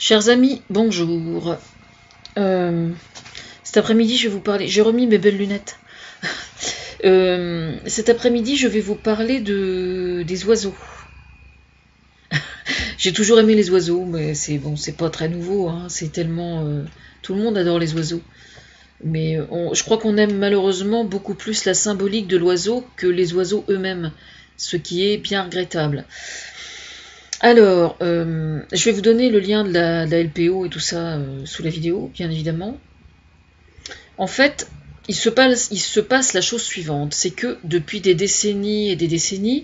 Chers amis, bonjour. Cet après-midi, je vais vous parler. J'ai remis mes belles lunettes. Cet après-midi, je vais vous parler des oiseaux. J'ai toujours aimé les oiseaux, mais c'est pas très nouveau. Hein, c'est tellement. Tout le monde adore les oiseaux. Mais je crois qu'on aime malheureusement beaucoup plus la symbolique de l'oiseau que les oiseaux eux-mêmes, ce qui est bien regrettable. Alors, je vais vous donner le lien de la LPO et tout ça sous la vidéo, bien évidemment. En fait, il se passe la chose suivante, c'est que depuis des décennies et des décennies,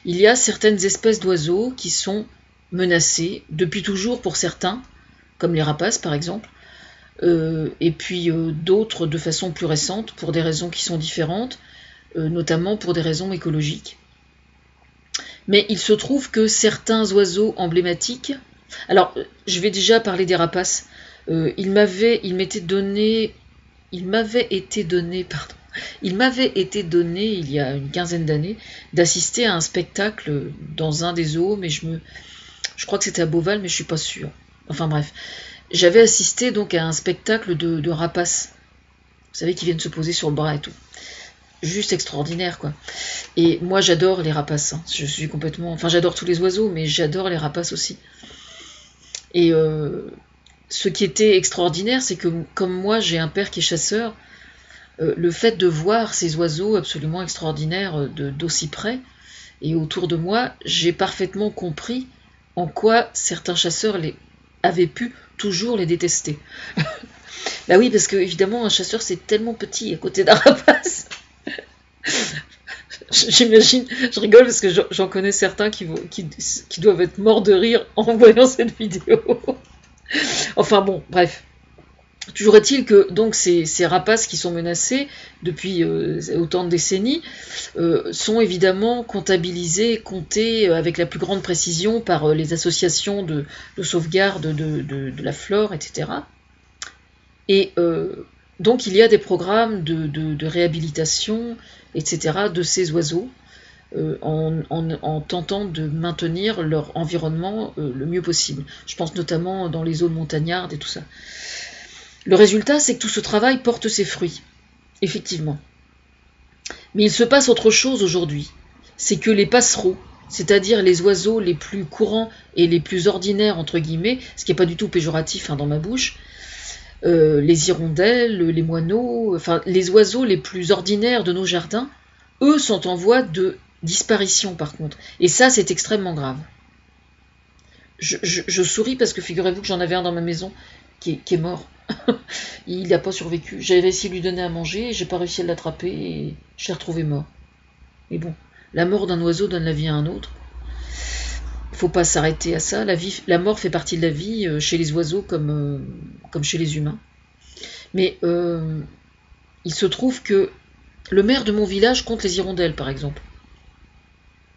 il y a certaines espèces d'oiseaux qui sont menacées, depuis toujours pour certains, comme les rapaces par exemple, et puis d'autres de façon plus récente, pour des raisons qui sont différentes, notamment pour des raisons écologiques. Mais il se trouve que certains oiseaux emblématiques... Alors, je vais déjà parler des rapaces. Il m'avait été donné, il m'avait été donné, il y a une quinzaine d'années, d'assister à un spectacle dans un des zoos, mais je crois que c'était à Beauval, mais je suis pas sûre. Enfin bref. J'avais assisté donc à un spectacle de rapaces. Vous savez, qui viennent se poser sur le bras et tout. Juste extraordinaire, quoi. Et moi, j'adore les rapaces. Hein. Je suis complètement... Enfin, j'adore tous les oiseaux, mais j'adore les rapaces aussi. Et ce qui était extraordinaire, c'est que, comme moi, j'ai un père qui est chasseur, le fait de voir ces oiseaux absolument extraordinaires d'aussi près et autour de moi, j'ai parfaitement compris en quoi certains chasseurs avaient pu toujours les détester. Bah oui, parce que, évidemment, un chasseur, c'est tellement petit à côté d'un rapace. J'imagine, je rigole parce que j'en connais certains qui doivent être morts de rire en voyant cette vidéo. Enfin bon, bref. Toujours est-il que donc ces rapaces qui sont menacés depuis autant de décennies sont évidemment comptabilisés, comptés avec la plus grande précision par les associations de sauvegarde de la flore, etc. Et donc il y a des programmes de réhabilitation, etc., de ces oiseaux, en tentant de maintenir leur environnement le mieux possible. Je pense notamment dans les zones montagnardes et tout ça. Le résultat, c'est que tout ce travail porte ses fruits, effectivement. Mais il se passe autre chose aujourd'hui. C'est que les passereaux, c'est-à-dire les oiseaux les plus courants et les plus ordinaires, entre guillemets, ce qui n'est pas du tout péjoratif dans ma bouche, les hirondelles, les moineaux, enfin les oiseaux les plus ordinaires de nos jardins, eux sont en voie de disparition par contre. Et ça, c'est extrêmement grave. Je souris parce que figurez-vous que j'en avais un dans ma maison qui est mort. Il n'a pas survécu. J'avais essayé de lui donner à manger, j'ai pas réussi à l'attraper et je l'ai retrouvé mort. Mais bon, la mort d'un oiseau donne la vie à un autre. Faut pas s'arrêter à ça. La mort fait partie de la vie chez les oiseaux comme chez les humains. Mais il se trouve que le maire de mon village compte les hirondelles, par exemple.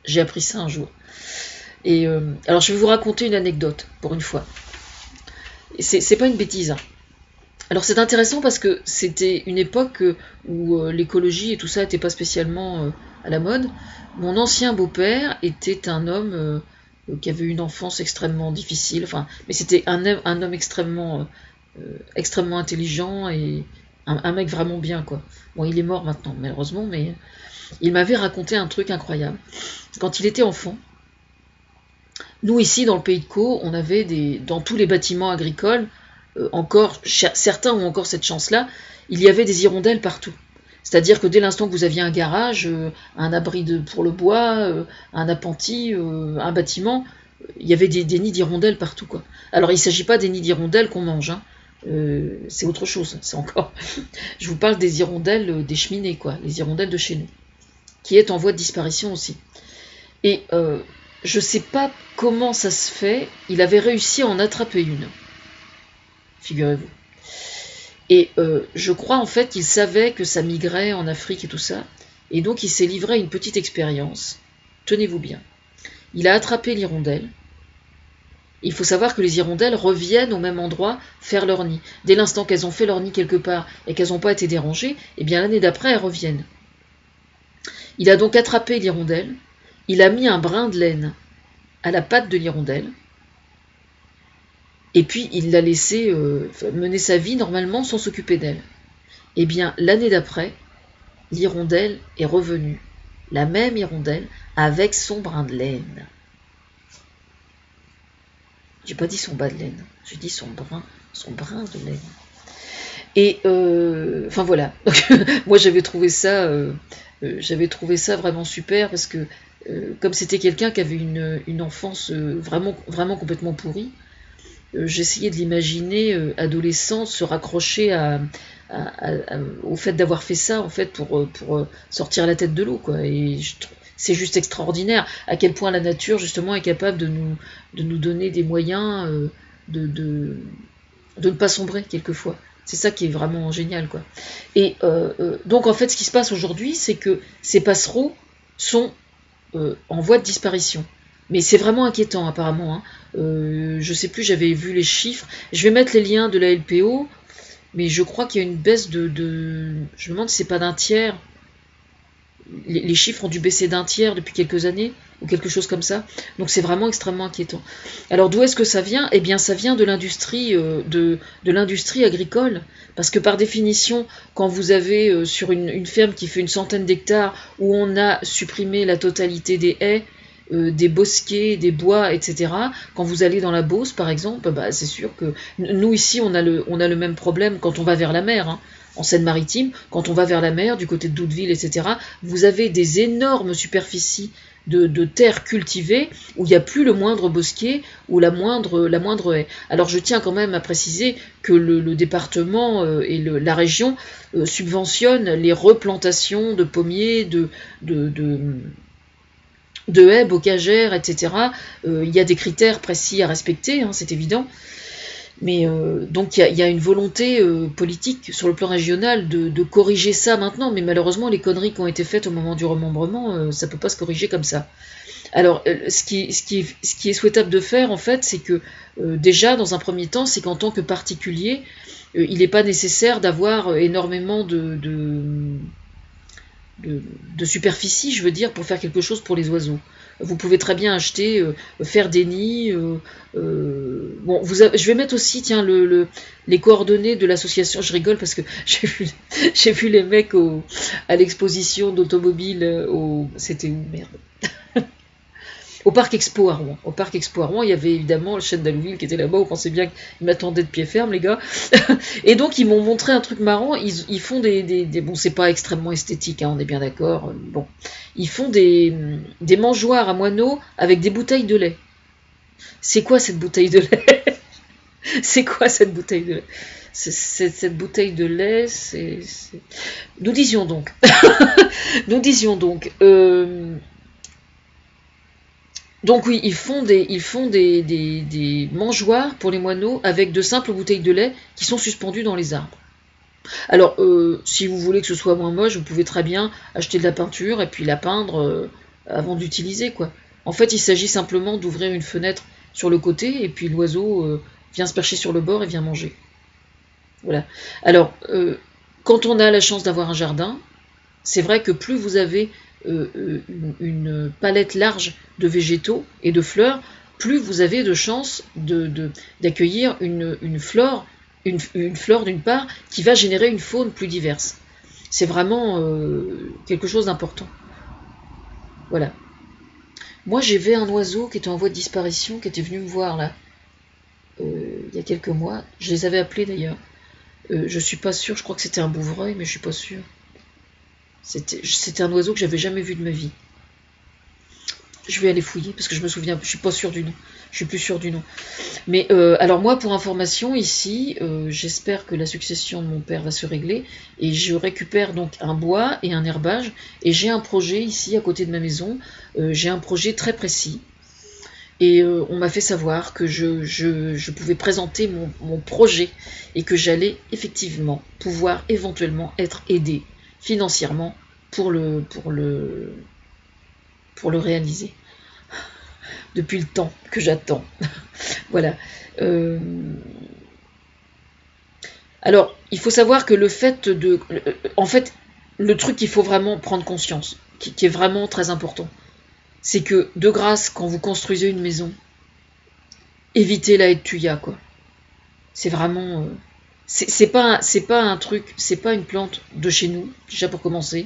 J'ai appris ça un jour. Et alors je vais vous raconter une anecdote, pour une fois. C'est pas une bêtise. Hein. Alors c'est intéressant parce que c'était une époque où l'écologie et tout ça n'était pas spécialement à la mode. Mon ancien beau-père était un homme qui avait une enfance extrêmement difficile, enfin, mais c'était un homme extrêmement intelligent et un mec vraiment bien, quoi. Bon, il est mort maintenant, malheureusement, mais il m'avait raconté un truc incroyable. Quand il était enfant, nous ici dans le pays de Caux, on avait dans tous les bâtiments agricoles, certains ont encore cette chance-là, il y avait des hirondelles partout. C'est-à-dire que dès l'instant que vous aviez un garage, un abri pour le bois, un appentis, un bâtiment, il y avait des nids d'hirondelles partout, quoi. Alors il ne s'agit pas des nids d'hirondelles qu'on mange, hein. C'est autre chose, c'est encore... Je vous parle des hirondelles des cheminées, quoi, les hirondelles de chez nous, qui est en voie de disparition aussi. Et je ne sais pas comment ça se fait, il avait réussi à en attraper une, figurez-vous. Et je crois en fait qu'il savait que ça migrait en Afrique et tout ça, et donc il s'est livré à une petite expérience. Tenez-vous bien. Il a attrapé l'hirondelle. Il faut savoir que les hirondelles reviennent au même endroit faire leur nid. Dès l'instant qu'elles ont fait leur nid quelque part et qu'elles n'ont pas été dérangées, eh bien l'année d'après, elles reviennent. Il a donc attrapé l'hirondelle, il a mis un brin de laine à la patte de l'hirondelle, Et puis il l'a laissée mener sa vie normalement sans s'occuper d'elle. Eh bien, l'année d'après, l'hirondelle est revenue. La même hirondelle avec son brin de laine. J'ai pas dit son bas de laine, j'ai dit son brin de laine. Et enfin voilà. Moi j'avais trouvé ça vraiment super parce que comme c'était quelqu'un qui avait une enfance vraiment complètement pourrie, j'essayais de l'imaginer adolescent se raccrocher au fait d'avoir fait ça en fait pour sortir la tête de l'eau quoi. Et c'est juste extraordinaire à quel point la nature justement est capable de nous donner des moyens de ne pas sombrer quelquefois. C'est ça qui est vraiment génial quoi. Et donc en fait ce qui se passe aujourd'hui c'est que ces passereaux sont en voie de disparition. Mais c'est vraiment inquiétant apparemment. Hein. Je sais plus, j'avais vu les chiffres. Je vais mettre les liens de la LPO, mais je crois qu'il y a une baisse de... Je me demande si c'est pas d'un tiers. Les chiffres ont dû baisser d'un tiers depuis quelques années, ou quelque chose comme ça. Donc c'est vraiment extrêmement inquiétant. Alors d'où est-ce que ça vient ? Eh bien ça vient de l'industrie de l'industrie agricole. Parce que par définition, quand vous avez sur une ferme qui fait une centaine d'hectares, où on a supprimé la totalité des haies, des bosquets, des bois, etc. Quand vous allez dans la Beauce, par exemple, bah, c'est sûr que nous ici, on a le même problème quand on va vers la mer, hein, en Seine-Maritime. Quand on va vers la mer, du côté de Doudeville, etc., vous avez des énormes superficies de terres cultivées où il n'y a plus le moindre bosquet ou la moindre haie. Alors je tiens quand même à préciser que le département et la région subventionnent les replantations de pommiers, de haies, bocagères, etc. Il y a des critères précis à respecter, hein, c'est évident. Mais donc il y a une volonté politique sur le plan régional de corriger ça maintenant, mais malheureusement les conneries qui ont été faites au moment du remembrement, ça peut pas se corriger comme ça. Alors ce qui est souhaitable de faire en fait, c'est que déjà dans un premier temps, c'est qu'en tant que particulier, il n'est pas nécessaire d'avoir énormément de superficie, je veux dire, pour faire quelque chose pour les oiseaux. Vous pouvez très bien acheter, faire des nids. Bon, je vais mettre aussi, tiens, les coordonnées de l'association. Je rigole parce que j'ai vu les mecs à l'exposition d'automobile. C'était où, merde. Au Parc Expo à Rouen. Au Parc Expo à Rouen, il y avait évidemment le chêne d'Allouville qui était là-bas. Vous pensez bien qu'ils m'attendaient de pied ferme, les gars. Et donc, ils m'ont montré un truc marrant. Ils font des bon, c'est pas extrêmement esthétique, hein, on est bien d'accord. Bon, ils font des mangeoires à moineaux avec des bouteilles de lait. C'est quoi cette bouteille de lait? C'est quoi cette bouteille de lait? Cette bouteille de lait, c'est... Nous disions donc. Nous disions donc... Donc oui, ils font des mangeoires pour les moineaux avec de simples bouteilles de lait qui sont suspendues dans les arbres. Alors, si vous voulez que ce soit moins moche, vous pouvez très bien acheter de la peinture et puis la peindre avant d'utiliser, quoi. En fait, il s'agit simplement d'ouvrir une fenêtre sur le côté et puis l'oiseau vient se percher sur le bord et vient manger. Voilà. Alors, quand on a la chance d'avoir un jardin, c'est vrai que plus vous avez une palette large de végétaux et de fleurs, plus vous avez de chances d'accueillir une flore d'une part, qui va générer une faune plus diverse. C'est vraiment quelque chose d'important. Voilà. Moi, j'avais un oiseau qui était en voie de disparition, qui était venu me voir là, il y a quelques mois. Je les avais appelés d'ailleurs. Je suis pas sûre, je crois que c'était un bouvreuil, mais je suis pas sûre. C'était un oiseau que j'avais jamais vu de ma vie. Je vais aller fouiller parce que je me souviens, je suis pas sûre du nom. Je suis plus sûre du nom. Mais alors moi, pour information, ici, j'espère que la succession de mon père va se régler et je récupère donc un bois et un herbage et j'ai un projet ici à côté de ma maison. J'ai un projet très précis et on m'a fait savoir que je pouvais présenter mon projet et que j'allais effectivement pouvoir éventuellement être aidé financièrement pour le réaliser. Depuis le temps que j'attends. Voilà. Alors, il faut savoir que le fait de... En fait, le truc qu'il faut vraiment prendre conscience, qui est vraiment très important, c'est que, de grâce, quand vous construisez une maison, évitez la haie de tuya, quoi. C'est vraiment... c'est pas un truc, c'est pas une plante de chez nous, déjà pour commencer.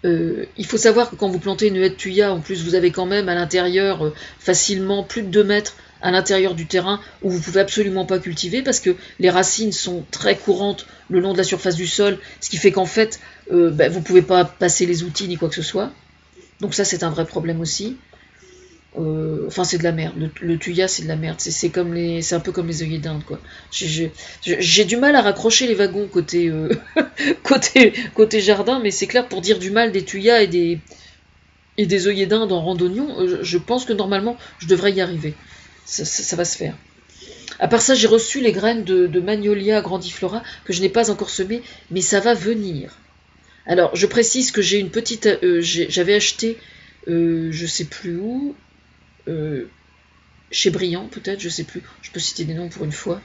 Il faut savoir que quand vous plantez une haie de thuya, en plus vous avez quand même à l'intérieur facilement plus de 2 mètres à l'intérieur du terrain où vous pouvez absolument pas cultiver parce que les racines sont très courantes le long de la surface du sol, ce qui fait qu'en fait vous pouvez pas passer les outils ni quoi que ce soit. Donc ça c'est un vrai problème aussi. Enfin c'est de la merde, le thuya c'est de la merde, c'est un peu comme les œillets d'Inde quoi. J'ai du mal à raccrocher les wagons côté côté jardin, mais c'est clair pour dire du mal des thuyas et des œillets d'Inde en randonnion, je pense que normalement je devrais y arriver, ça va se faire. À part ça j'ai reçu les graines de Magnolia grandiflora que je n'ai pas encore semées, mais ça va venir. Alors je précise que j'ai une petite, j'avais acheté je sais plus où. Chez Briand peut-être, je sais plus, je peux citer des noms pour une fois.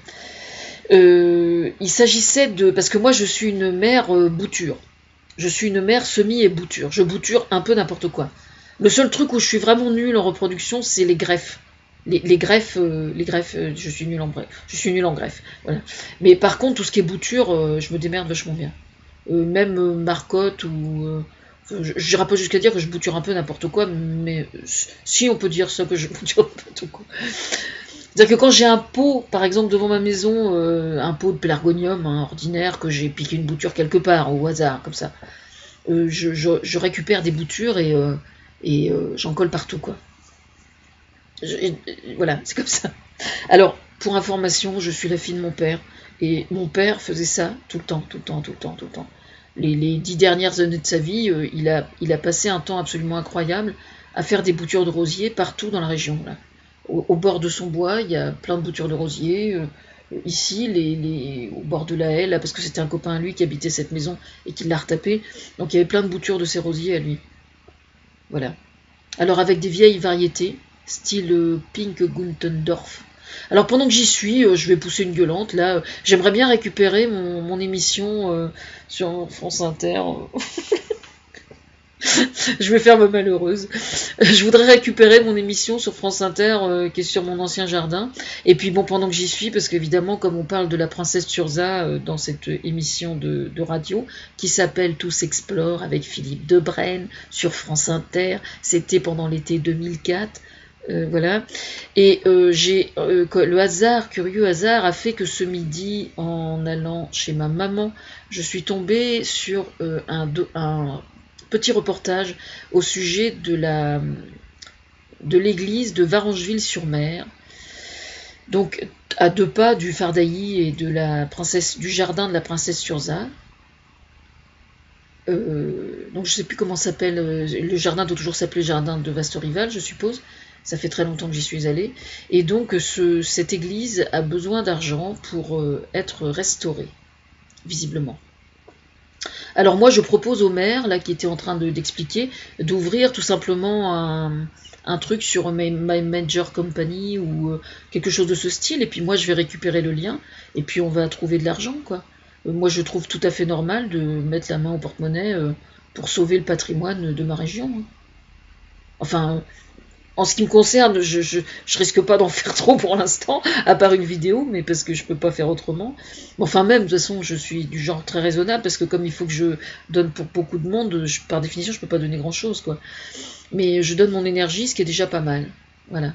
Il s'agissait de... Parce que moi je suis une mère bouture. Je suis une mère semi et bouture. Je bouture un peu n'importe quoi. Le seul truc où je suis vraiment nulle en reproduction, c'est les greffes. Les greffes, je suis nulle en greffe. Je suis nulle en greffe. Voilà. Mais par contre, tout ce qui est bouture, je me démerde vachement bien. Même marcotte ou... je n'irai pas jusqu'à dire que je bouture un peu n'importe quoi, mais si on peut dire ça, que je bouture n'importe quoi. C'est-à-dire que quand j'ai un pot, par exemple devant ma maison, un pot de pélargonium ordinaire, que j'ai piqué une bouture quelque part, au hasard, comme ça, je récupère des boutures et j'en colle partout, quoi. Voilà, c'est comme ça. Alors, pour information, je suis la fille de mon père, et mon père faisait ça tout le temps, tout le temps, tout le temps, tout le temps. Les 10 dernières années de sa vie, il a passé un temps absolument incroyable à faire des boutures de rosiers partout dans la région. Là. Au bord de son bois, il y a plein de boutures de rosiers. Ici, au bord de la haie, là, parce que c'était un copain à lui qui habitait cette maison et qui l'a retapé. Donc il y avait plein de boutures de ces rosiers à lui. Voilà. Alors avec des vieilles variétés, style Pink Guntendorf. Alors pendant que j'y suis, je vais pousser une gueulante. Là, j'aimerais bien récupérer mon émission sur France Inter. Je vais faire ma malheureuse. Je voudrais récupérer mon émission sur France Inter qui est sur mon ancien jardin. Et puis bon, pendant que j'y suis, parce qu'évidemment, comme on parle de la princesse Turza dans cette émission de radio qui s'appelle Tous Explore avec Philippe Debrenne sur France Inter, c'était pendant l'été 2004. Voilà. Et le hasard, curieux hasard, a fait que ce midi, en allant chez ma maman, je suis tombée sur un petit reportage au sujet de l'église de Varangeville-sur-Mer. Donc, à 2 pas du Fardailly et du jardin de la princesse Turza. Donc, je ne sais plus comment s'appelle. Le jardin doit toujours s'appeler jardin de Vastorival, je suppose. Ça fait très longtemps que j'y suis allée. Et donc, cette église a besoin d'argent pour être restaurée, visiblement. Alors moi, je propose au maire, là, qui était en train d'expliquer, d'ouvrir tout simplement un truc sur My Major Company ou quelque chose de ce style. Et puis moi, je vais récupérer le lien. Et puis on va trouver de l'argent, quoi. Moi, je trouve tout à fait normal de mettre la main au porte-monnaie pour sauver le patrimoine de ma région. Enfin... En ce qui me concerne, je risque pas d'en faire trop pour l'instant, à part une vidéo, mais parce que je peux pas faire autrement. Enfin même, de toute façon, je suis du genre très raisonnable, parce que comme il faut que je donne pour beaucoup de monde, par définition, je peux pas donner grand-chose, quoi. Mais je donne mon énergie, ce qui est déjà pas mal. Voilà.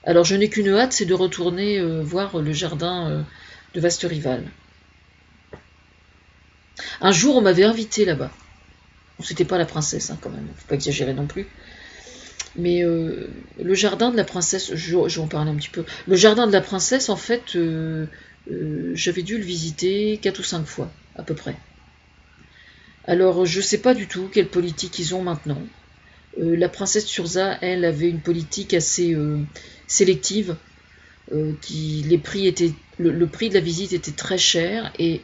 Alors je n'ai qu'une hâte, c'est de retourner voir le jardin de Vastorival. Un jour, on m'avait invité là-bas. Bon, c'était pas la princesse, quand même, faut pas exagérer non plus. Mais le jardin de la princesse, je vais en parler un petit peu. Le jardin de la princesse, en fait, j'avais dû le visiter 4 ou 5 fois, à peu près. Alors, je ne sais pas du tout quelle politique ils ont maintenant. La princesse Turza, elle, avait une politique assez sélective. Le prix de la visite était très cher. Et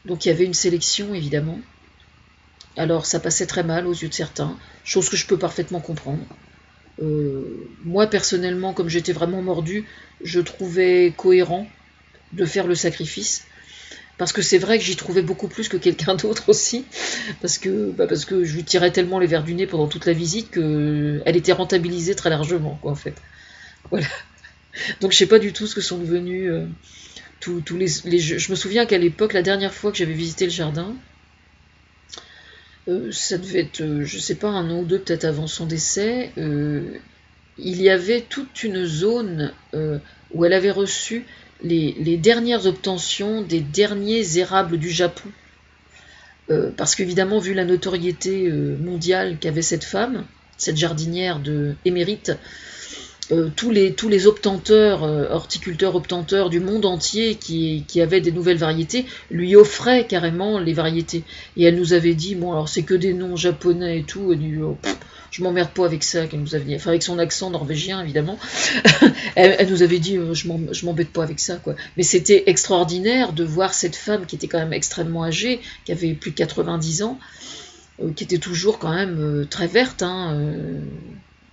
donc, il y avait une sélection, évidemment. Alors ça passait très mal aux yeux de certains, chose que je peux parfaitement comprendre. Moi personnellement, comme j'étais vraiment mordue, je trouvais cohérent de faire le sacrifice, parce que c'est vrai que j'y trouvais beaucoup plus que quelqu'un d'autre aussi, parce que je lui tirais tellement les verres du nez pendant toute la visite qu'elle était rentabilisée très largement, quoi, en fait. Voilà. Donc je sais pas du tout ce que sont devenus tous les jeux. Je me souviens qu'à l'époque, la dernière fois que j'avais visité le jardin, ça devait être, je sais pas, un an ou deux peut-être avant son décès, il y avait toute une zone où elle avait reçu les dernières obtentions des derniers érables du Japon. Parce qu'évidemment, vu la notoriété mondiale qu'avait cette femme, cette jardinière émérite, tous les obtenteurs, horticulteurs obtenteurs du monde entier qui avaient des nouvelles variétés, lui offraient carrément les variétés. Et elle nous avait dit, bon alors c'est que des noms japonais et tout, elle dit, oh, je m'emmerde pas avec ça, qu'elle nous avait dit, enfin avec son accent norvégien évidemment, elle nous avait dit, je m'embête pas avec ça, quoi. Mais c'était extraordinaire de voir cette femme qui était quand même extrêmement âgée, qui avait plus de 90 ans, qui était toujours quand même très verte, hein,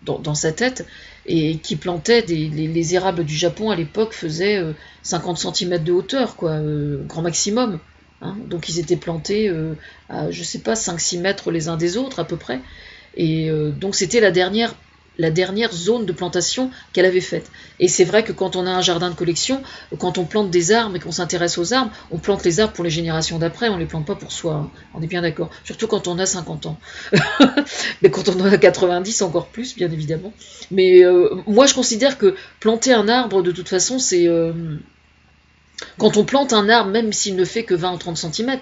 dans sa tête, et qui plantait les érables du Japon à l'époque faisaient 50 cm de hauteur, quoi, grand maximum. Hein. Donc ils étaient plantés à, je sais pas, 5-6 mètres les uns des autres à peu près. Et donc c'était la dernière zone de plantation qu'elle avait faite. Et c'est vrai que quand on a un jardin de collection, quand on plante des arbres et qu'on s'intéresse aux arbres, on plante les arbres pour les générations d'après, on ne les plante pas pour soi, hein. On est bien d'accord. Surtout quand on a 50 ans. Mais quand on en a 90, encore plus, bien évidemment. Mais moi, je considère que planter un arbre, de toute façon, c'est... quand on plante un arbre, même s'il ne fait que 20 ou 30 cm,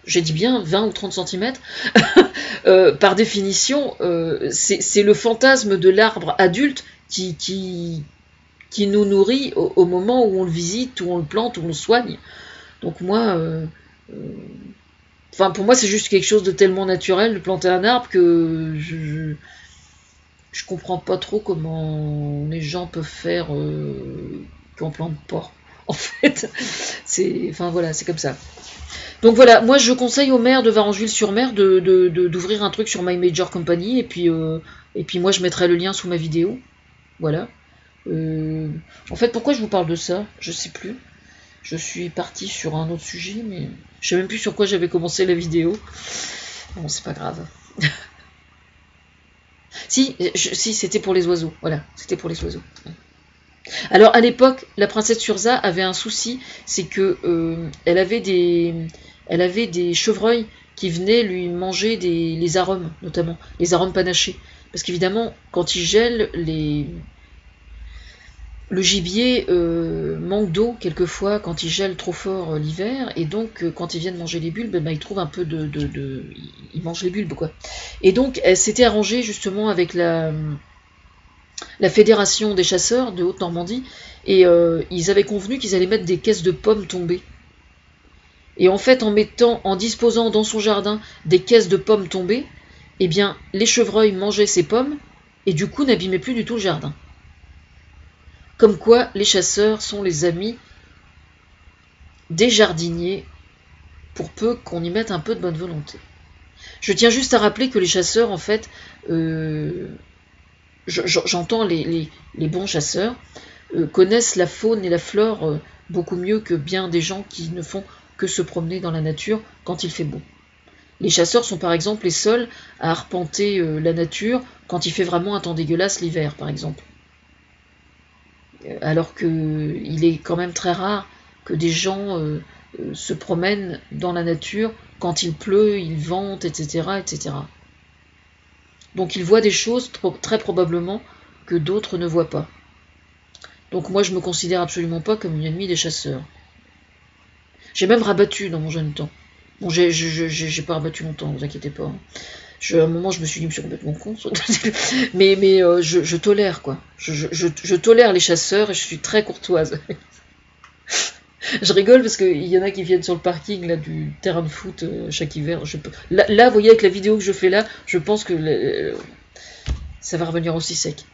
j'ai dit bien 20 ou 30 cm, par définition, c'est le fantasme de l'arbre adulte qui nous nourrit au moment où on le visite, où on le plante, où on le soigne. Donc moi, enfin pour moi c'est juste quelque chose de tellement naturel de planter un arbre que je comprends pas trop comment les gens peuvent faire qu'on plante pas. En fait, enfin voilà, c'est comme ça. Donc voilà, moi je conseille au maire de Varengeville-sur-Mer d'ouvrir un truc sur My Major Company, et puis moi je mettrai le lien sous ma vidéo. Voilà. En fait, pourquoi je vous parle de ça? Je sais plus. Je suis partie sur un autre sujet, mais je sais même plus sur quoi j'avais commencé la vidéo. Bon, c'est pas grave. Si, c'était pour les oiseaux. Voilà, c'était pour les oiseaux. Alors à l'époque, la princesse Surza avait un souci, c'est que elle avait des chevreuils qui venaient lui manger les arômes, notamment les arômes panachés. Parce qu'évidemment, quand il gèle, le gibier manque d'eau quelquefois quand il gèle trop fort l'hiver, et donc quand ils viennent manger les bulbes, ben, ils trouvent un peu ils mangent les bulbes, quoi. Et donc elle s'était arrangée justement avec la fédération des chasseurs de Haute-Normandie, et ils avaient convenu qu'ils allaient mettre des caisses de pommes tombées. Et en fait, en disposant dans son jardin des caisses de pommes tombées, eh bien, les chevreuils mangeaient ces pommes, et du coup n'abîmaient plus du tout le jardin. Comme quoi, les chasseurs sont les amis des jardiniers, pour peu qu'on y mette un peu de bonne volonté. Je tiens juste à rappeler que les chasseurs, en fait, j'entends les bons chasseurs, connaissent la faune et la flore beaucoup mieux que bien des gens qui ne font que se promener dans la nature quand il fait beau. Les chasseurs sont par exemple les seuls à arpenter la nature quand il fait vraiment un temps dégueulasse l'hiver, par exemple. Alors qu'il est quand même très rare que des gens se promènent dans la nature quand il pleut, il vente, etc., etc. Donc ils voient des choses très probablement que d'autres ne voient pas. Donc moi je me considère absolument pas comme une ennemie des chasseurs. J'ai même rabattu dans mon jeune temps. Bon, j'ai pas rabattu longtemps, vous inquiétez pas. À un moment je me suis dit, je suis complètement con. mais je tolère, quoi. Je tolère les chasseurs et je suis très courtoise. Je rigole parce qu'il y en a qui viennent sur le parking là, du terrain de foot chaque hiver. Là, vous voyez, avec la vidéo que je fais là, je pense que ça va revenir aussi sec.